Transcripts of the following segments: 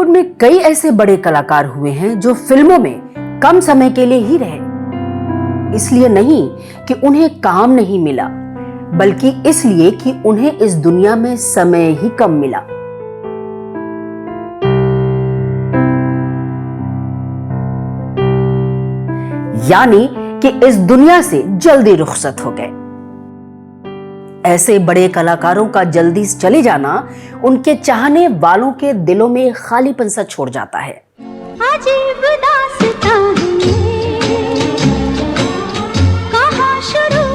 बॉलीवुड में कई ऐसे बड़े कलाकार हुए हैं जो फिल्मों में कम समय के लिए ही रहे। इसलिए नहीं कि उन्हें काम नहीं मिला, बल्कि इसलिए कि उन्हें इस दुनिया में समय ही कम मिला। यानी कि इस दुनिया से जल्दी रुखसत हो गए। ऐसे बड़े कलाकारों का जल्दी चले जाना उनके चाहने वालों के दिलों में खालीपन सा छोड़ जाता है।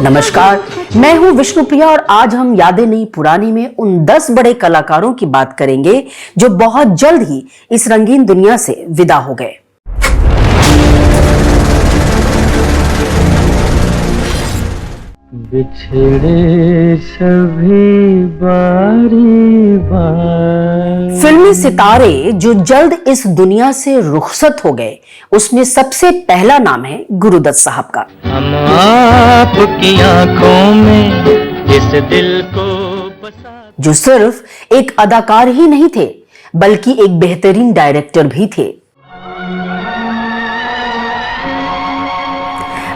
नमस्कार, मैं हूं विष्णुप्रिया और आज हम यादें नहीं पुरानी में उन 10 बड़े कलाकारों की बात करेंगे जो बहुत जल्द ही इस रंगीन दुनिया से विदा हो गए। बिछड़े सभी बारी बारी। फिल्मी सितारे जो जल्द इस दुनिया से रुखसत हो गए, उसमें सबसे पहला नाम है गुरुदत्त साहब का। हम आपकी आंखों में इस दिल को बसा, जो सिर्फ एक अदाकार ही नहीं थे, बल्कि एक बेहतरीन डायरेक्टर भी थे।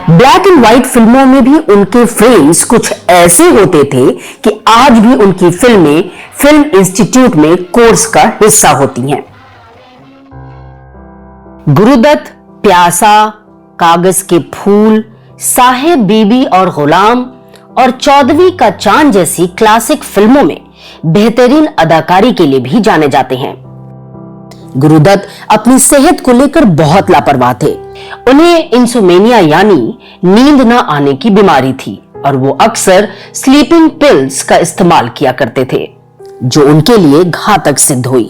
ब्लैक एंड व्हाइट फिल्मों में भी उनके फ्रेम्स कुछ ऐसे होते थे कि आज भी उनकी फिल्में फिल्म इंस्टीट्यूट में कोर्स का हिस्सा होती हैं। गुरुदत्त प्यासा, कागज के फूल, साहेब बीबी और गुलाम और 14वीं का चांद जैसी क्लासिक फिल्मों में बेहतरीन अदाकारी के लिए भी जाने जाते हैं। गुरुदत्त अपनी सेहत को लेकर बहुत लापरवाह थे। उन्हें इंसोमेनिया यानी नींद न आने की बीमारी थी और वो अक्सर स्लीपिंग पिल्स का इस्तेमाल किया करते थे, जो उनके लिए घातक सिद्ध हुई।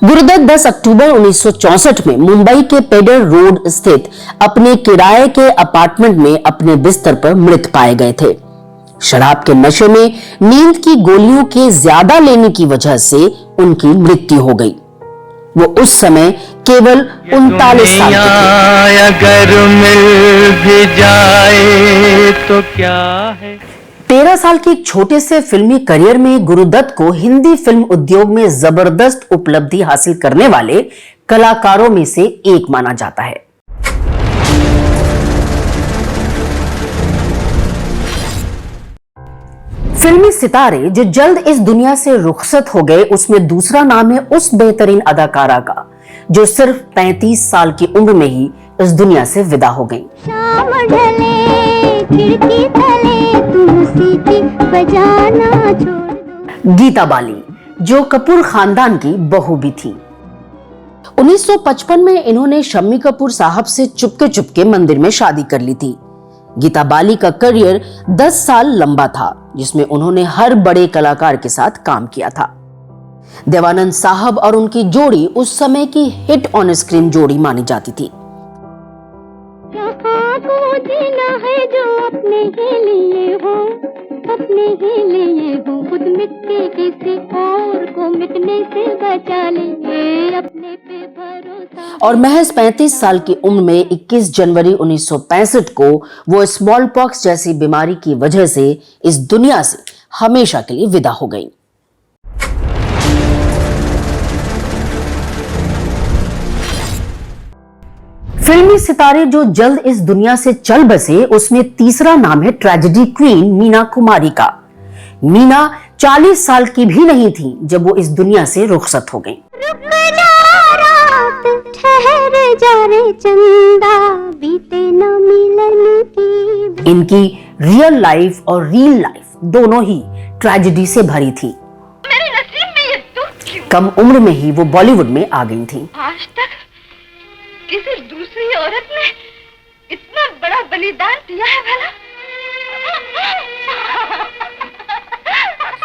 गुरुदत्त 10 अक्टूबर 1964 में मुंबई के पेडर रोड स्थित अपने किराए के अपार्टमेंट में अपने बिस्तर पर मृत पाए गए थे। शराब के नशे में नींद की गोलियों के ज्यादा लेने की वजह से उनकी मृत्यु हो गई। वो उस समय केवल 39 साल के थे। अगर मिल भी जाए तो क्या है। 13 साल के एक छोटे से फिल्मी करियर में गुरुदत्त को हिंदी फिल्म उद्योग में जबरदस्त उपलब्धि हासिल करने वाले कलाकारों में से एक माना जाता है। फिल्मी सितारे जो जल्द इस दुनिया से रुखसत हो गए, उसमें दूसरा नाम है उस बेहतरीन अदाकारा का जो सिर्फ 35 साल की उम्र में ही इस दुनिया से विदा हो गई। गीता बाली, जो कपूर खानदान की बहू भी थी। 1955 में इन्होंने शम्मी कपूर साहब से चुपके चुपके मंदिर में शादी कर ली थी। गीता बाली का करियर 10 साल लंबा था, जिसमें उन्होंने हर बड़े कलाकार के साथ काम किया था। देवानंद साहब और उनकी जोड़ी उस समय की हिट ऑन स्क्रीन जोड़ी मानी जाती थी। है जो अपने ही लिए हो, अपने ही लिए हो, खुद मिट के किसी और को मिटने से बचा लिए, अपने पे भरोसा। और महज 35 साल की उम्र में 21 जनवरी 1965 को वो स्मॉल पॉक्स जैसी बीमारी की वजह से इस दुनिया से हमेशा के लिए विदा हो गई। फिल्मी सितारे जो जल्द इस दुनिया से चल बसे, उसमें तीसरा नाम है ट्रेजेडी क्वीन मीना कुमारी का। मीना 40 साल की भी नहीं थी जब वो इस दुनिया से रुखसत हो गई। इनकी रियल लाइफ और रील लाइफ दोनों ही ट्रेजेडी से भरी थी। मेरे नसीब में ये दुख क्यों? कम उम्र में ही वो बॉलीवुड में आ गई थी। आज तक किसी दूसरी औरत ने इतना बड़ा बलिदान दिया है भला?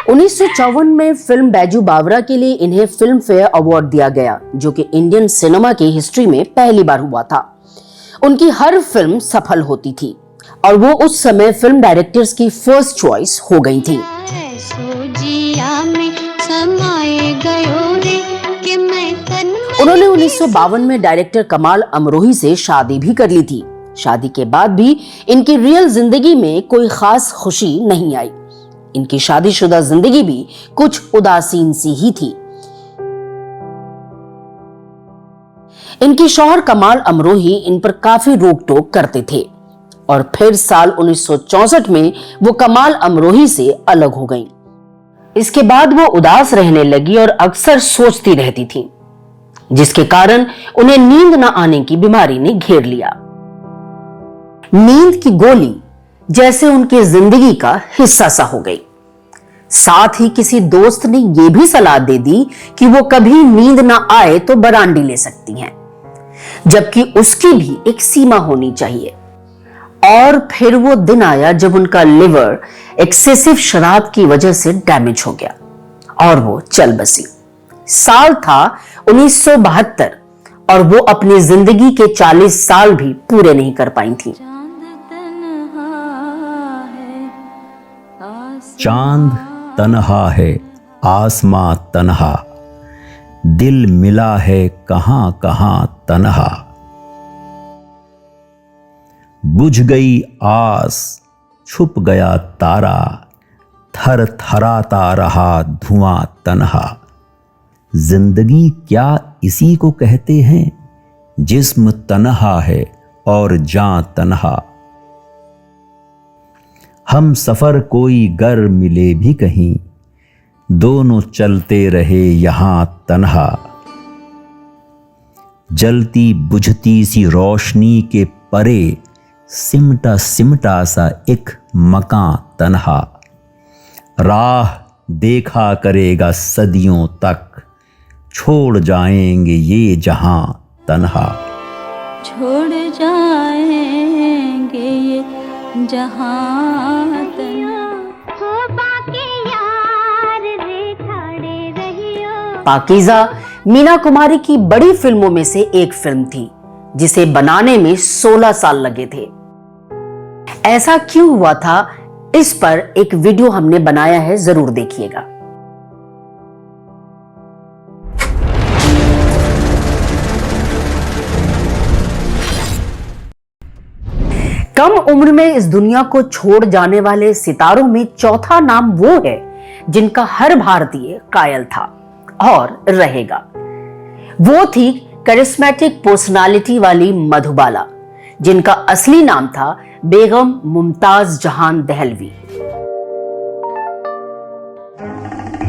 1954 में फिल्म बैजू बावरा के लिए इन्हें फिल्म फेयर अवार्ड दिया गया, जो कि इंडियन सिनेमा की हिस्ट्री में पहली बार हुआ था। उनकी हर फिल्म सफल होती थी और वो उस समय फिल्म डायरेक्टर्स की फर्स्ट चॉइस हो गई थी। उन्होंने 1952 में डायरेक्टर कमाल अमरोही से शादी भी कर ली थी। शादी के बाद भी इनकी रियल जिंदगी में कोई खास खुशी नहीं आई। इनकी शादीशुदा जिंदगी भी कुछ उदासीन सी ही थी। इनके शौहर कमाल अमरोही इन पर काफी रोक टोक करते थे और फिर साल 1964 में वो कमाल अमरोही से अलग हो गईं। इसके बाद वो उदास रहने लगी और अक्सर सोचती रहती थी, जिसके कारण उन्हें नींद न आने की बीमारी ने घेर लिया। नींद की गोली जैसे उनकी जिंदगी का हिस्सा सा हो गई। साथ ही किसी दोस्त ने यह भी सलाह दे दी कि वो कभी नींद ना आए तो बरांडी ले सकती हैं, जबकि उसकी भी एक सीमा होनी चाहिए। और फिर वो दिन आया जब उनका लिवर एक्सेसिव शराब की वजह से डैमेज हो गया और वो चल बसी। साल था 1972 और वो अपनी जिंदगी के 40 साल भी पूरे नहीं कर पाई थी। चांद तन्हा है, आसमां तन्हा, दिल मिला है कहां कहां तन्हा। बुझ गई आस, छुप गया तारा, थर थराता रहा धुआं तन्हा। जिंदगी क्या इसी को कहते हैं, जिस्म तन्हा है और जान तन्हा। हम सफर कोई गर मिले भी कहीं, दोनों चलते रहे यहां तन्हा। जलती बुझती सी रोशनी के परे, सिमटा सिमटा सा एक मकान तन्हा। राह देखा करेगा सदियों तक, छोड़ जाएंगे ये जहां तन्हा। छोड़ जाएंगे ये जहां तन्हा। हो बाकी यार रे खड़े रहियो। पाकीज़ा मीना कुमारी की बड़ी फिल्मों में से एक फिल्म थी जिसे बनाने में 16 साल लगे थे। ऐसा क्यों हुआ था, इस पर एक वीडियो हमने बनाया है, जरूर देखिएगा। कम उम्र में इस दुनिया को छोड़ जाने वाले सितारों में चौथा नाम वो है जिनका हर भारतीय कायल था और रहेगा। वो थी करिश्मेटिक पर्सनालिटी वाली मधुबाला, जिनका असली नाम था बेगम मुमताज जहान दहलवी।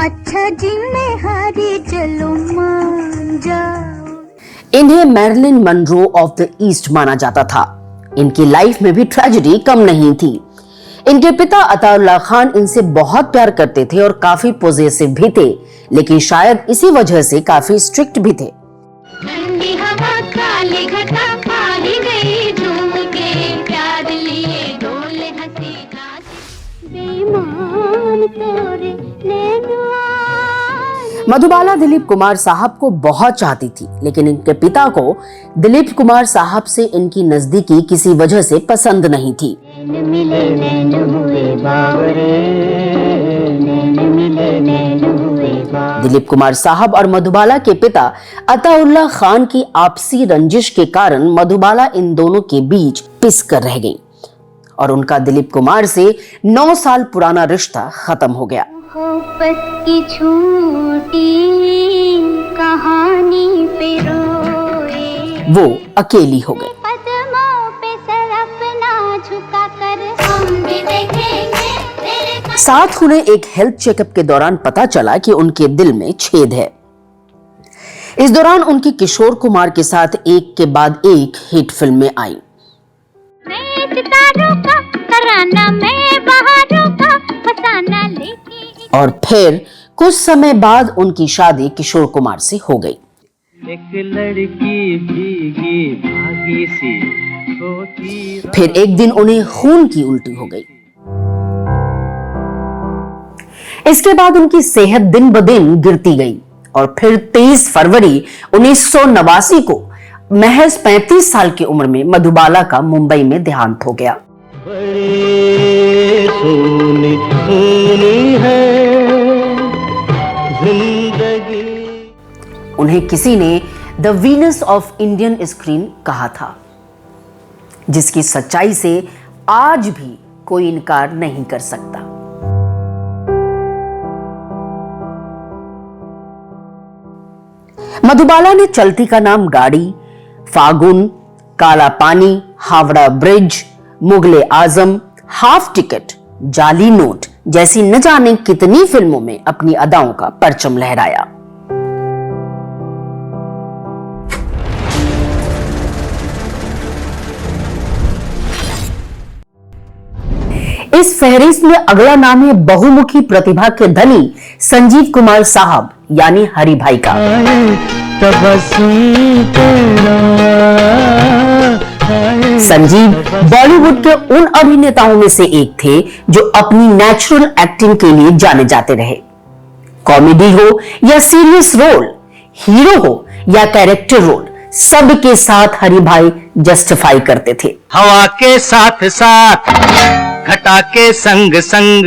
अच्छा जिम्मेदारी चलो मान जाओ। इन्हें Marilyn Monroe of the East माना जाता था। इनकी लाइफ में भी ट्रेजेडी कम नहीं थी। इनके पिता अताउल्लाह खान इनसे बहुत प्यार करते थे और काफी पॉजिटिव भी थे, लेकिन शायद इसी वजह से काफी स्ट्रिक्ट भी थे। मधुबाला दिलीप कुमार साहब को बहुत चाहती थी, लेकिन इनके पिता को दिलीप कुमार साहब से इनकी नजदीकी किसी वजह से पसंद नहीं थी। दिलीप कुमार साहब और मधुबाला के पिता अताउल्लाह खान की आपसी रंजिश के कारण मधुबाला इन दोनों के बीच पिस कर रह गई और उनका दिलीप कुमार से 9 साल पुराना रिश्ता खत्म हो गया। मोहब्बत की छोटी कहानी पे रोए, वो अकेली हो गई। कदमों पे सर अपना झुका कर हम भी देखेंगे तेरे। साथ उन्हें एक हेल्थ चेकअप के दौरान पता चला कि उनके दिल में छेद है। इस दौरान उनकी किशोर कुमार के साथ एक के बाद एक हिट फिल्में आई। मैं सितारों का तराना, मैं बहारों का फसाना लेके। और फिर कुछ समय बाद उनकी शादी किशोर कुमार से हो गई। एक लड़की भीगी भागी सी होती। फिर एक दिन उन्हें खून की उल्टी हो गई। इसके बाद उनकी सेहत दिन ब दिन गिरती गई और फिर 23 फरवरी 1989 को महज 35 साल की उम्र में मधुबाला का मुंबई में देहांत हो गया। बड़ी सोनी सोनी है जिंदगी। उन्हें किसी ने the Venus of Indian screen कहा था, जिसकी सच्चाई से आज भी कोई इनकार नहीं कर सकता। मधुबाला ने चलती का नाम गाड़ी, फागुन, काला पानी, हावड़ा ब्रिज, मुगले आजम, हाफ टिकट, जाली नोट जैसी न जाने कितनी फिल्मों में अपनी अदाओं का परचम लहराया। इस फहरिस्त में अगला नाम है बहुमुखी प्रतिभा के धनी संजीव कुमार साहब यानी हरि भाई का। संजीव बॉलीवुड के उन अभिनेताओं में से एक थे जो अपनी नेचुरल एक्टिंग के लिए जाने जाते रहे। कॉमेडी हो या सीरियस रोल, हीरो हो या कैरेक्टर रोल, सबके साथ हरि भाई जस्टिफाई करते थे। हवा के साथ साथ घटा के संग संग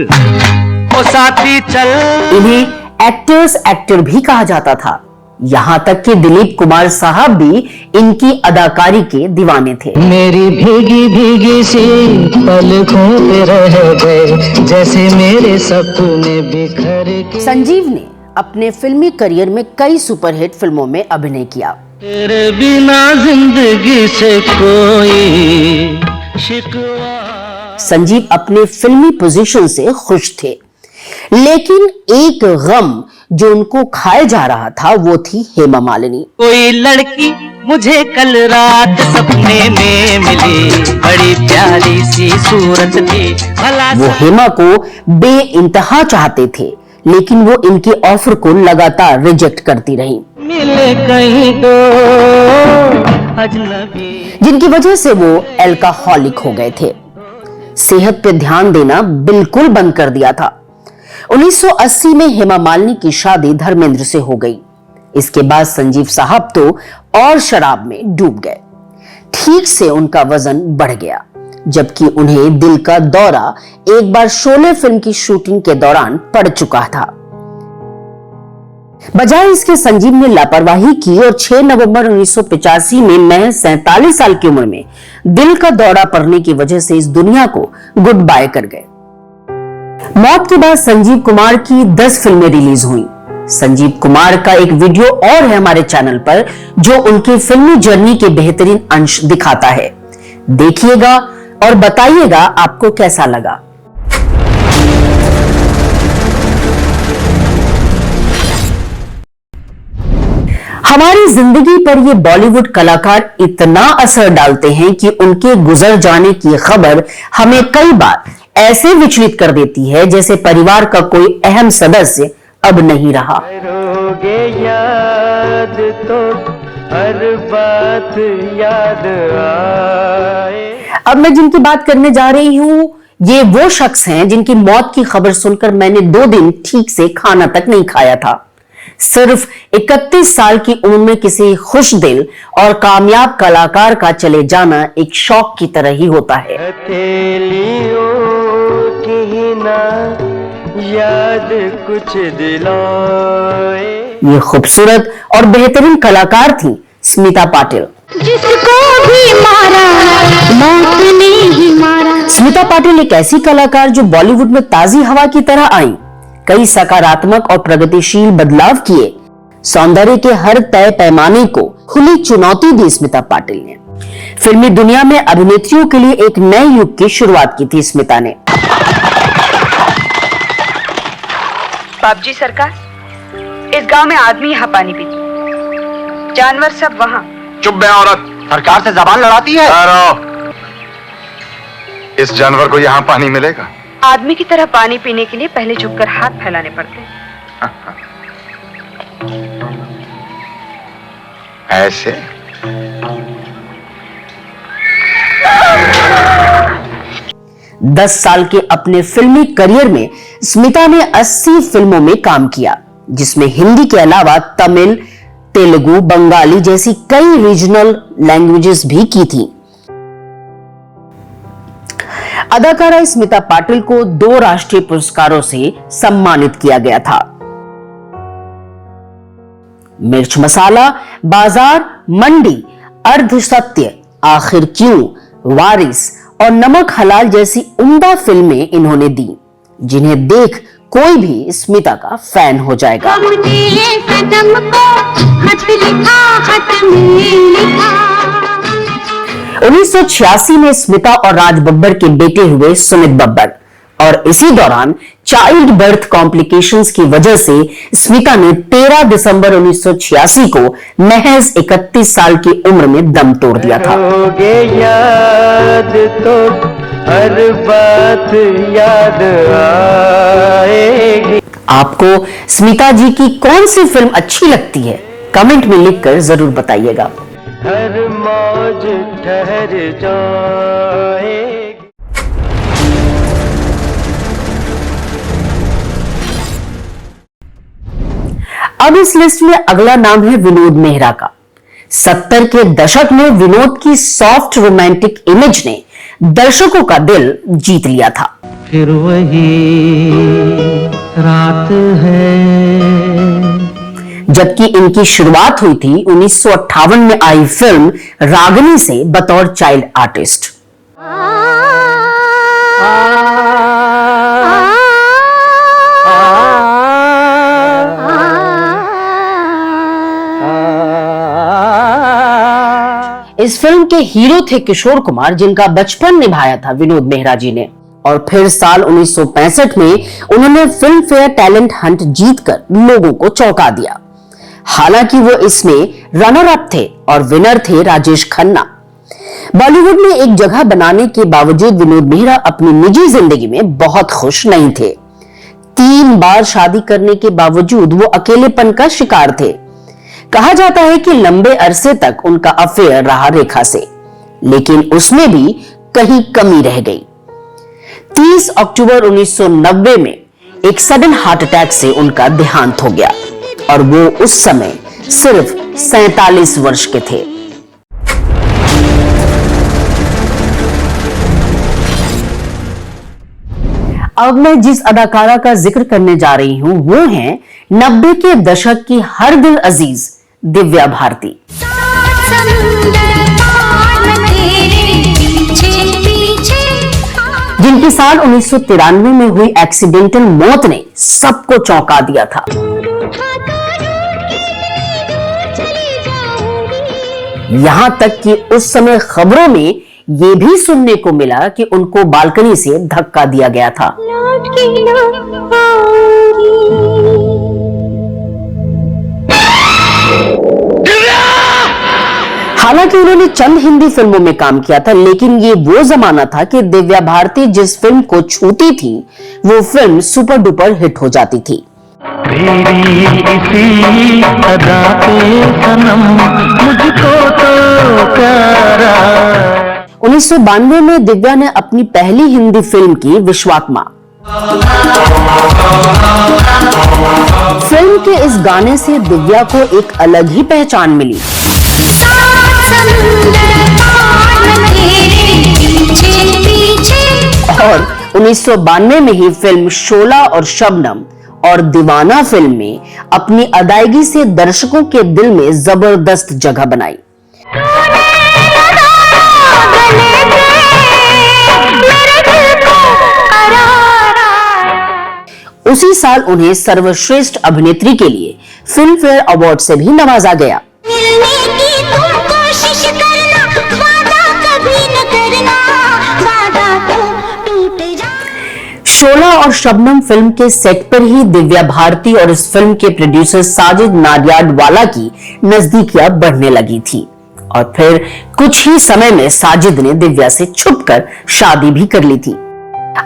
ओ साथी चल। इन्हें एक्टर भी कहा जाता था। यहां तक कि दिलीप कुमार साहब भी इनकी अदाकारी के दीवाने थे। मेरी भीगी भीगी सी पलकों पे रह गए जैसे मेरे सपने बिखर के। संजीव ने अपने फिल्मी करियर में कई सुपरहिट फिल्मों में अभिनय किया। तेरे बिना जिंदगी से कोई शिकवा। संजीव अपने फिल्मी पोजीशन से खुश थे, लेकिन एक गम जो उनको खाए जा रहा था वो थी हेमा मालिनी। कोई लड़की मुझे कल रात सपने में मिली, बड़ी प्यारी सी सूरत थी भला। वो हेमा को बेइंतहा चाहते थे, लेकिन वो इनके ऑफर को लगातार रिजेक्ट करती रही, मिले कहीं तो अजनबी, जिनकी वजह से वो एल्कोहलिक हो गए थे। सेहत पे ध्यान देना बिल्कुल बंद कर दिया था। 1980 में हेमा मालिनी की शादी धर्मेंद्र से हो गई। इसके बाद संजीव साहब तो और शराब में डूब गए। ठीक से उनका वजन बढ़ गया, जबकि उन्हें दिल का दौरा एक बार शोले फिल्म की शूटिंग के दौरान पड़ चुका था। बजाय इसके संजीव ने लापरवाही की और 6 नवंबर 1985 में महज 47 साल की उम्र में दिल का दौरा पड़ने की वजह से इस दुनिया को गुड बाय कर गए। मौत के बाद संजीव कुमार की 10 फिल्में रिलीज हुई। संजीव कुमार का एक वीडियो और है हमारे चैनल पर जो उनकी फिल्मी जर्नी के बेहतरीन अंश दिखाता है। देखिएगा और बताइएगा आपको कैसा लगा। हमारी जिंदगी पर ये बॉलीवुड कलाकार इतना असर डालते हैं कि उनके गुजर जाने की खबर हमें कई बार ऐसे विचलित कर देती है जैसे परिवार का कोई अहम सदस्य अब नहीं रहा। करोगे याद तो हर बात याद आए। अब मैं जिनकी बात करने जा रही हूं ये वो शख्स हैं जिनकी मौत की खबर सुनकर मैंने 2 दिन ठीक से खाना तक नहीं खाया था। सिर्फ 31 साल की उम्र में किसी खुश दिल और कामयाब कलाकार का चले जाना एक शौक की तरह ही होता है। हथेलियों की ना याद कुछ दिलाए। ये खूबसूरत और बेहतरीन कलाकार थी स्मिता पाटिल। जिसको भी मारा मौत ने ही मारा। स्मिता पाटिल एक ऐसी कलाकार जो बॉलीवुड में ताजी हवा की तरह आई, कई सकारात्मक और प्रगतिशील बदलाव किए, सौंदर्य के हर तय पैमाने को खुली चुनौती दी स्मिता पाटिल ने। फिल्मी दुनिया में अभिनेत्रियों के लिए एक नए युग की शुरुआत की थी स्मिता ने। बाप जी सरकार, इस गांव में आदमी यहाँ पानी पीते, जानवर सब वहाँ। चुप बे औरत, सरकार से जबान लड़ाती है। इस जानवर को यहाँ पानी मिलेगा? आदमी की तरह पानी पीने के लिए पहले झुककर हाथ फैलाने पड़ते हैं। ऐसे? दस साल के अपने फिल्मी करियर में स्मिता ने 80 फिल्मों में काम किया, जिसमें हिंदी के अलावा तमिल, तेलुगु, बंगाली जैसी कई रीजनल लैंग्वेजेस भी की थी। अदाकारा स्मिता पाटिल को 2 राष्ट्रीय पुरस्कारों से सम्मानित किया गया था। मिर्च मसाला, बाजार, मंडी, अर्ध सत्य, आखिर क्यों, वारिस और नमक हलाल जैसी उम्दा फिल्में इन्होंने दी, जिन्हें देख कोई भी स्मिता का फैन हो जाएगा। हम तेरे कदम को खत लिखा, खत में लिखा। 1986 में स्मिता और राज बब्बर के बेटे हुए सुमित बब्बर, और इसी दौरान चाइल्ड बर्थ कॉम्प्लिकेशंस की वजह से स्मिता ने 13 दिसंबर 1986 को महज 31 साल की उम्र में दम तोड़ दिया था। याद तो हर बात याद आएगी। आपको स्मिता जी की कौन सी फिल्म अच्छी लगती है, कमेंट में लिखकर जरूर बताइएगा। हर मौज ठहर जाएगी। अब इस लिस्ट में अगला नाम है विनोद मेहरा का। 70 के दशक में विनोद की सॉफ्ट रोमांटिक इमेज ने दर्शकों का दिल जीत लिया था। फिर वही रात है। जबकि इनकी शुरुआत हुई थी 1958 में आई फिल्म रागिनी से बतौर चाइल्ड आर्टिस्ट। इस फिल्म के हीरो थे किशोर कुमार, जिनका बचपन निभाया था विनोद मेहरा जी ने। और फिर साल 1965 में उन्होंने फिल्म फेयर टैलेंट हंट जीतकर लोगों को चौंका दिया। हालांकि वो इसमें रनर अप थे और विनर थे राजेश खन्ना। बॉलीवुड में एक जगह बनाने के बावजूद विनोद मेहरा अपनी निजी जिंदगी में बहुत खुश नहीं थे। 3 बार शादी करने के बावजूद वो अकेलेपन का शिकार थे। कहा जाता है कि लंबे अरसे तक उनका अफेयर रहा रेखा से, लेकिन उसमें भी कहीं कमी रह गई। 30 अक्टूबर 1990 में एक सडन हार्ट अटैक से उनका देहांत हो गया और वो उस समय सिर्फ 47 वर्ष के थे। अब मैं जिस अदाकारा का जिक्र करने जा रही हूं वो हैं 90 के दशक की हर दिल अजीज दिव्या भारती। जिनकी साल 1993 में हुई एक्सीडेंटल मौत ने सबको चौंका दिया था। यहां तक कि उस समय खबरों में ये भी सुनने को मिला कि उनको बालकनी से धक्का दिया गया था। हालांकि उन्होंने चंद हिंदी फिल्मों में काम किया था, लेकिन ये वो जमाना था कि दिव्या भारती जिस फिल्म को छूती थी वो फिल्म सुपर डुपर हिट हो जाती थी। इसी अदा पे सनम मुझको तो प्यारा। 1992 में दिव्या ने अपनी पहली हिंदी फिल्म की विश्वात्मा। फिल्म के इस गाने से दिव्या को एक अलग ही पहचान मिली। और 1992 में ही फिल्म शोला और शबनम और दीवाना फिल्म में अपनी अदायगी से दर्शकों के दिल में जबरदस्त जगह बनाई। उसी साल उन्हें सर्वश्रेष्ठ अभिनेत्री के लिए फिल्म फेयर अवार्ड से भी नवाजा गया। शोला और शबनम फिल्म के सेट पर ही दिव्या भारती और इस फिल्म के प्रोड्यूसर साजिद नाडियाडवाला की नजदीकियां बढ़ने लगी थी और फिर कुछ ही समय में साजिद ने दिव्या से छुपकर शादी भी कर ली थी।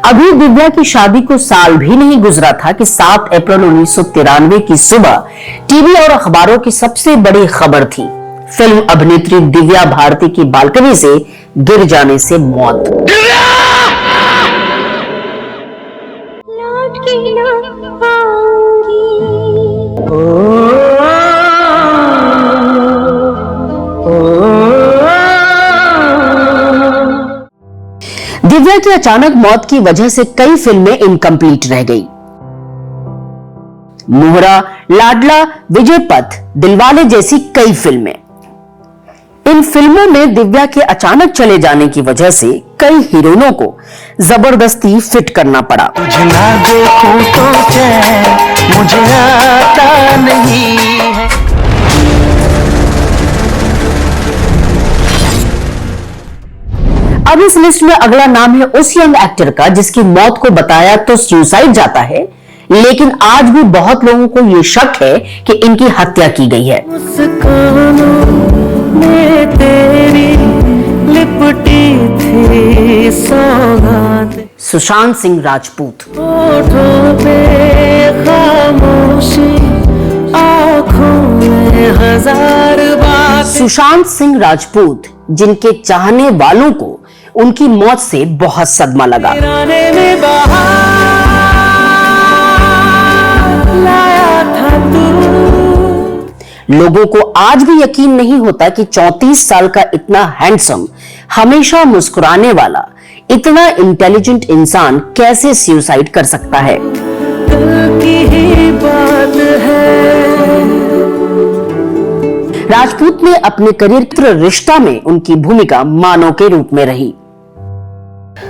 अभी दिव्या की शादी को साल भी नहीं गुजरा था कि 7 अप्रैल 1993 की सुबह टीवी और अखबारों की सबसे बड़ी खबर थी फिल्म अभिनेत्री दिव्या भारती की बालकनी से गिर जाने से मौत। दिव्या की अचानक मौत की वजह से कई फिल्में इनकम्प्लीट रह गई। मोहरा, लाडला, विजय पथ, दिलवाले जैसी कई फिल्में। इन फिल्मों में दिव्या के अचानक चले जाने की वजह से कई हीरोइनों को जबरदस्ती फिट करना पड़ा। तुझे ना देखूं तो चैन मुझे आता नहीं है। अब इस लिस्ट में अगला नाम है उस यंग एक्टर का जिसकी मौत को बताया तो सुसाइड जाता है, लेकिन आज भी बहुत लोगों को ये शक है कि इनकी हत्या की गई है। सुशांत सिंह राजपूत। सुशांत सिंह राजपूत जिनके चाहने वालों को उनकी मौत से बहुत सदमा लगा। लोगों को आज भी यकीन नहीं होता कि 34 साल का इतना हैंडसम, हमेशा मुस्कुराने वाला, इतना इंटेलिजेंट इंसान कैसे सुसाइड कर सकता है। राजपूत ने अपने करियर रिश्ता में उनकी भूमिका मानव के रूप में रही।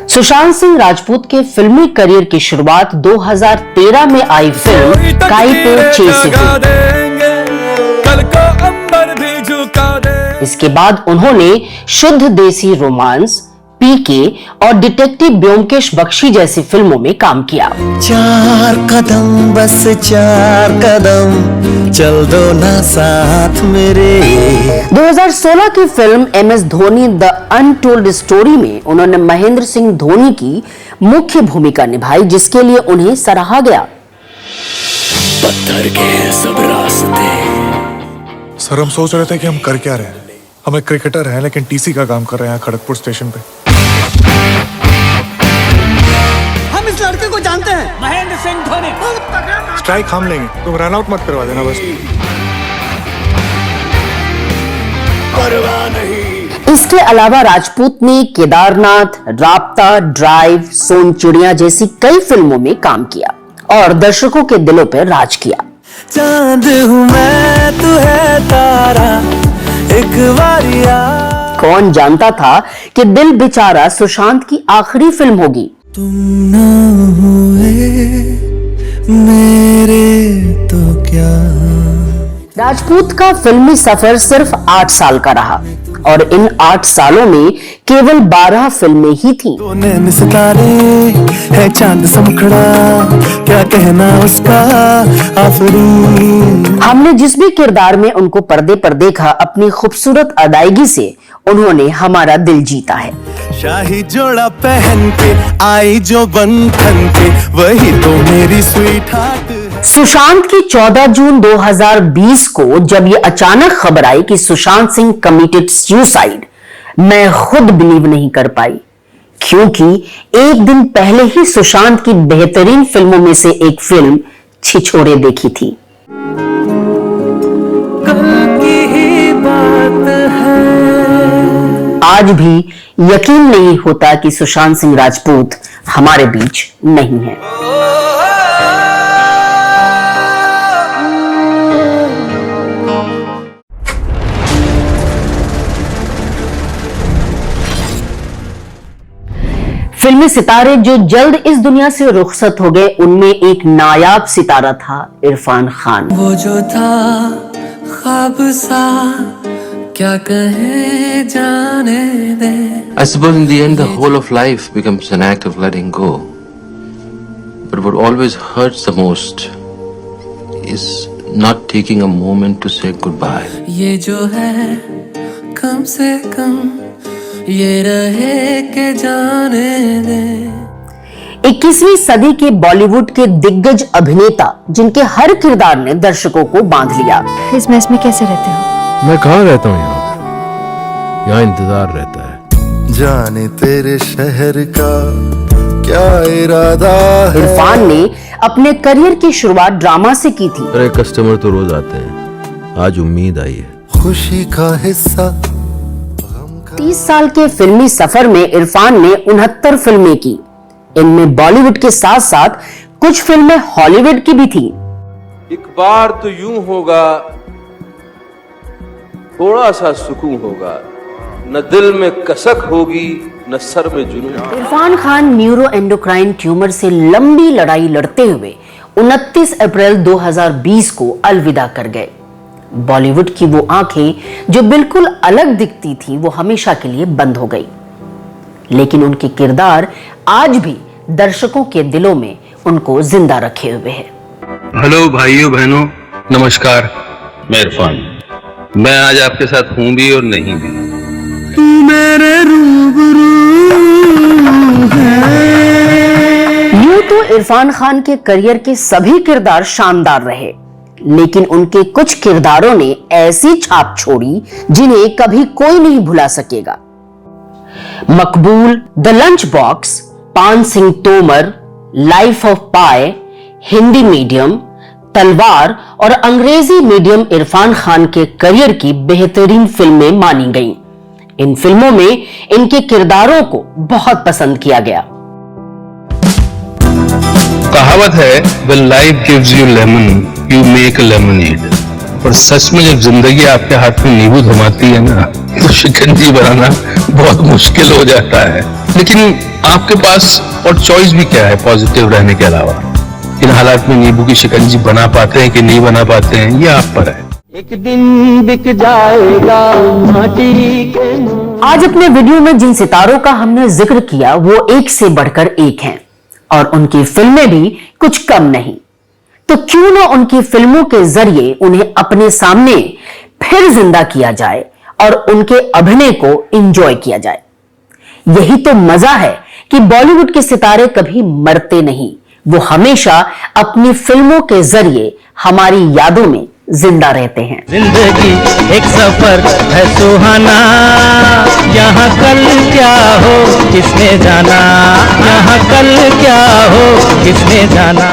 सुशांत सिंह राजपूत के फिल्मी करियर की शुरुआत 2013 में आई फिल्म काई पे चे से हुई। इसके बाद उन्होंने शुद्ध देसी रोमांस, पीके और डिटेक्टिव ब्योमकेश बख्शी जैसी फिल्मों में काम किया। 4 कदम बस 4 कदम चल दो ना साथ मेरे। 2016 की film MS Dhoni the untold story में उन्होंने महेंद्र सिंह धोनी की मुख्य भूमिका निभाई, जिसके लिए उन्हें सराहा गया। पत्थर के सब रास्ते। सर हम सोच रहे थे कि हम कर क्या रहे हैं। हम एक क्रिकेटर हैं लेकिन टीसी का काम कर रहे हैं खड़गपुर स्टेशन पे। हम इस लड़के को जानते हैं, महेंद्र सिंह धोनी। स्ट्राइक हम लेंगे, तुम रन आउट मत करवा देना बस। परवाह नहीं। इसके अलावा राजपूत ने केदारनाथ, राब्ता, ड्राइव, सोनचिड़िया जैसी कई फिल्मों में काम किया और दर्शकों के दिलों पर राज किया। चांद हूँ मैं तू है तारा एक बारिया। कौन जानता था कि दिल बेचारा सुशांत की आखिरी फिल्म होगी। तुम ना हुए मेरे तो क्या। राजपूत का फिल्मी सफर सिर्फ 8 साल का रहा और इन 8 सालों में केवल 12 फिल्में ही थीं। सितारे है चांद समखड़ा क्या कहना उसका आफरीन। हमने जिस भी किरदार में उनको पर्दे पर देखा, अपनी खूबसूरत अदायगी से उन्होंने हमारा दिल जीता है। शाही जोड़ा पहन के आई जो बंधन के वही तो मेरी स्वीट हार्ट है। सुशांत की 14 जून 2020 को जब ये अचानक खबर आई कि सुशांत सिंह कमिटेड सुसाइड, मैं खुद बिलीव नहीं कर पाई, क्योंकि एक दिन पहले ही सुशांत की बेहतरीन फिल्मों में से एक फिल्म छिछोरे देखी थी। कल की ही बात है। आज भी यकीन नहीं होता कि सुशांत सिंह राजपूत हमारे बीच नहीं है। फिल्मी सितारे जो जल्द इस दुनिया से रुखसत हो गए, उनमें एक नायाब सितारा था इरफान खान। वो जो था ख्वाब सा क्या कहे जाने दे। I suppose in the end the whole of life becomes an act of letting go. But what always hurts the most is not taking a moment to say goodbye. ये जो है कम से कम ये रहे के जाने दे। 21वीं सदी के बॉलीवुड के दिग्गज अभिनेता जिनके हर किरदार ने दर्शकों को बांध लिया। इस मैस में कैसे रहते हो? मैं कहाँ रहता हूँ यहाँ इंतजार रहता है। जाने तेरे शहर का क्या इरादा है। इरफान ने अपने करियर की शुरुआत ड्रामा से की थी। अरे कस्टमर तो रोज आते हैं, आज उम्मीद आई है। खुशी का हिस्सा 30 साल के फिल्मी सफर में इरफान ने 69 फिल्में की। इनमें बॉलीवुड के साथ साथ कुछ फिल्में हॉलीवुड की भी थी। एक बार तो यूं होगा, थोड़ा सा सुकून होगा, न दिल में कसक होगी न सर में जुनून। Irfan Khan neuro endocrine tumour से लंबी लड़ाई लड़ते हुए 29 अप्रैल 2020 को अलविदा कर गए। बॉलीवुड की वो आंखें जो बिल्कुल अलग दिखती थी, वो हमेशा के लिए बंद हो गई। लेकिन उनके किरदार आज भी दर्शकों के दिलों में उनको जिंदा रखे हुए हैं। हेलो भाइयों बहनों, नमस्कार। मैं इरफान, मैं आज आपके साथ हूं भी और नहीं भी। तू मेरे रूबरू है। यूं तो इरफान खान के करियर के सभी किरदार शानदार रहे, लेकिन उनके कुछ किरदारों ने ऐसी छाप छोड़ी जिन्हें कभी कोई नहीं भुला सकेगा। मकबूल, द लंच बॉक्स, पान Singh Tomar, life of pi, Hindi medium, तलवार और अंग्रेजी मीडियम इरफान खान के करियर की बेहतरीन फिल्में मानी गईं। इन फिल्मों में इनके किरदारों को बहुत पसंद किया गया। कहावत है, when life gives you lemon, you make a lemonade। और सच में जब जिंदगी आपके हाथ में नींबू थमाती है ना, तो शिकंजी बनाना बहुत मुश्किल हो जाता है। लेकिन आपके पास और चॉइस भी क्या है पॉजिटिव रहने के अलावा? इन हालात में नींबू की शिकंजी बना पाते हैं कि नहीं बना पाते हैं, ये आप पर है। एक दिन बिक जाएगा माटी के। आज अपने वीडियो में जिन सितारों का हमने जिक्र किया वो एक से बढ़कर एक हैं और उनकी फिल्में भी कुछ कम नहीं। तो क्यों ना उनकी फिल्मों के जरिए उन्हें अपने सामने फिर जिंदा किया जाए और उनके अभिनय को एंजॉय किया जाए। यही तो मजा है कि बॉलीवुड के सितारे कभी मरते नहीं, वो हमेशा अपनी फिल्मों के जरिए हमारी यादों में जिंदा रहते हैं। जिंदगी एक सफर है सुहाना, यहाँ कल क्या हो किसने जाना, यहाँ कल क्या हो किसने जाना।